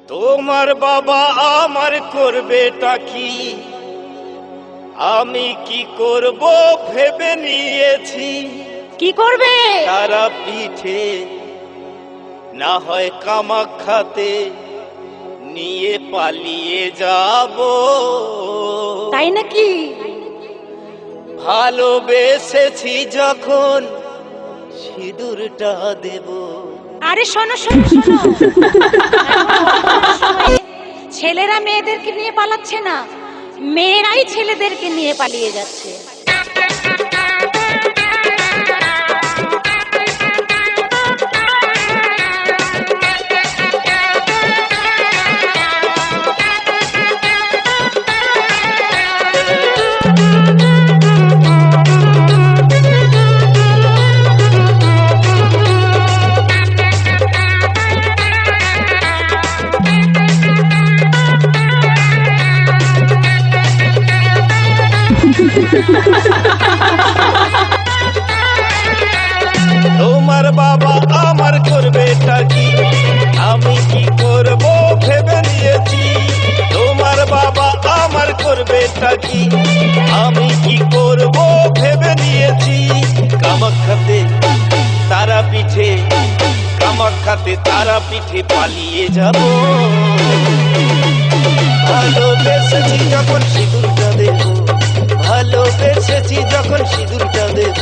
তোমার বাবা আমার করবেটা কি, আমি কি করব ভেবে নিয়েছি। কি করবে? তারা পিঠে না হয় কামাখ্যাতে নিয়ে পালিয়ে যাব। তাই নাকি? ভালোবেসেছি যখন সিঁদুরটা দেব। আরে শোনো শোনো শোনো, ছেলেরা মেয়েদেরকে নিয়ে পালাচ্ছে না, মেয়েরাই ছেলেদেরকে নিয়ে পালিয়ে যাচ্ছে। তোমার বাবা আমার করবেটা কি, আমি কি করব ভেবে নিয়েছি। তোমার বাবা আমার করবেটা কি, আমি কি করব ভেবে নিয়েছি। কামাখ্যাতে তারা পিঠে, কামাখ্যাতে তারা পিঠে পালিয়ে যাব। ভালোবেসেছি যখন সিঁদুরটা দেব, ভালোবেসেছি যখন সিঁদুরটা দেব।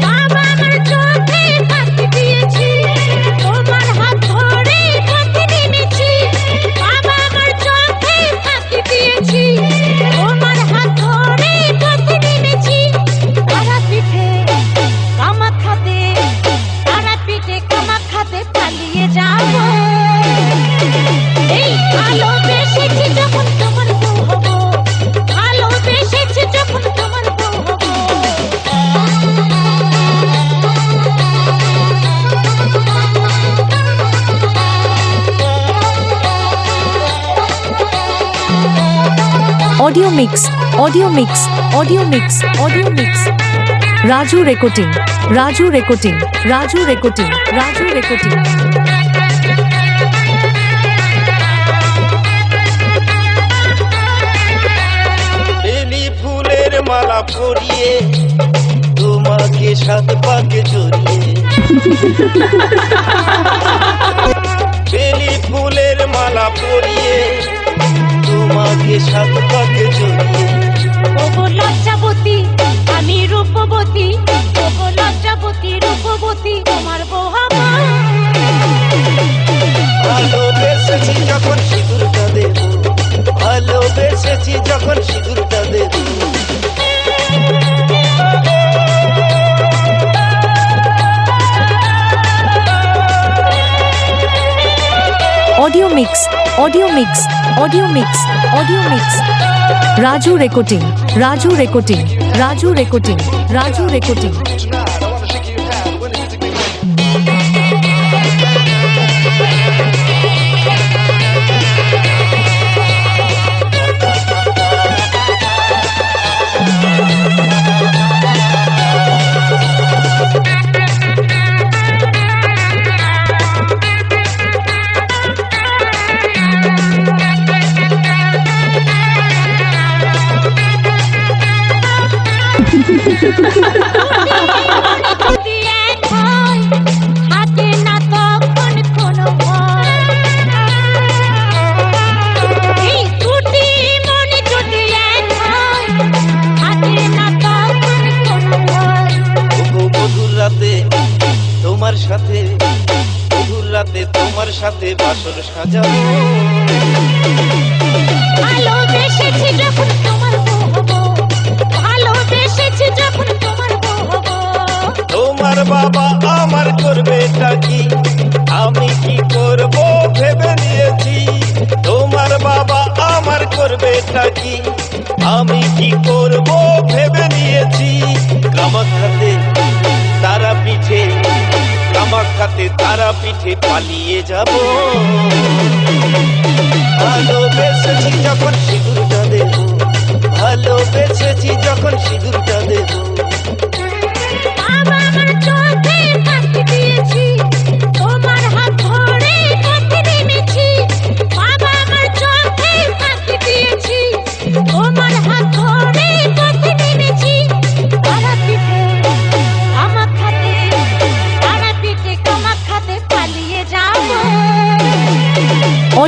বাবা আমার চোখে ফাঁকি দিয়েছি, তোমার হাত ধরে পথে নেমেছি। বাবা আমার চোখে ফাঁকি দিয়েছি, তোমার হাত ধরে পথে নেমেছি। তারা পিঠে কামাখ্যাতে, তারা পিঠে কামাখ্যাতে পালিয়ে যাব। এই ভালোবেসেছি যখন তোমার বউ হব, ভালোবেসেছি যখন তোমার বউ হব। Audio mix, audio mix, audio mix, audio mix. Raju recording, Raju recording, Raju recording, Raju recording. বেলি ফুলের মালা পরিয়ে তোমাকে সাত পাকে জড়িয়ে, বেলি ফুলের মালা পরিয়ে তোমাকে সাত পাকে জড়িয়ে। ওগো লজ্জাবতী আমি রূপবতী, ওগো লজ্জাবতী রূপবতী তোমার বউ হব। ভালোবেসেছি যখন সিঁদুরটা দেব, ভালোবেসেছি যখন সিঁদুরটা দেব। Audio mix, audio mix, audio mix, audio mix. Raju recording, Raju recording, Raju recording, Raju recording. যদি এক হয়, হাতে না তখন কোনো ভয়। এই দুটি মনে যদি এক হয়, হাতে না তখন কোনো ভয়। ওগো মধুর রাতে তোমার সাথে, মধুর রাতে তোমার সাথে বাসর সাজাবো। ভালোবেসেছি যখন তোমার বউ হব, ভালোবেসেছি যখন তোমার বউ হব। তোমার বাবা আমার করবেটা কি, আমি কি করব ভেবে নিয়েছি। তোমার বাবা আমার করবেটা কি, আমি কি করব ভেবে নিয়েছি। কামাখ্যাতে তারা পিঠে, কামাখ্যাতে তারা পিঠে পালিয়ে যাব। ভালোবেসেছি যখন সিঁদুরটা দেব, ভালোবেসেছি যখন সিঁদুরটা দেব। বাবা আমার চোখে ফাঁকি দিয়েছি, তোমার হাত ধরে পথে নেমেছি।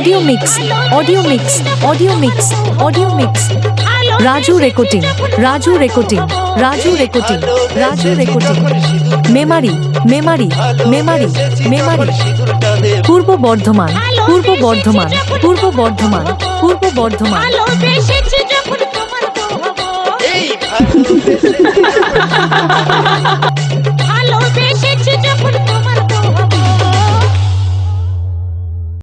Audio mix audio mix audio mix audio mix Raju recording Raju recording Raju recording Raju recording Memari Memari Memari Memari পূর্ব বর্ধমান পূর্ব বর্ধমান পূর্ব বর্ধমান পূর্ব বর্ধমান ভালোবেসেছি যখন তোমার বউ হবো। এই ভালোবেসে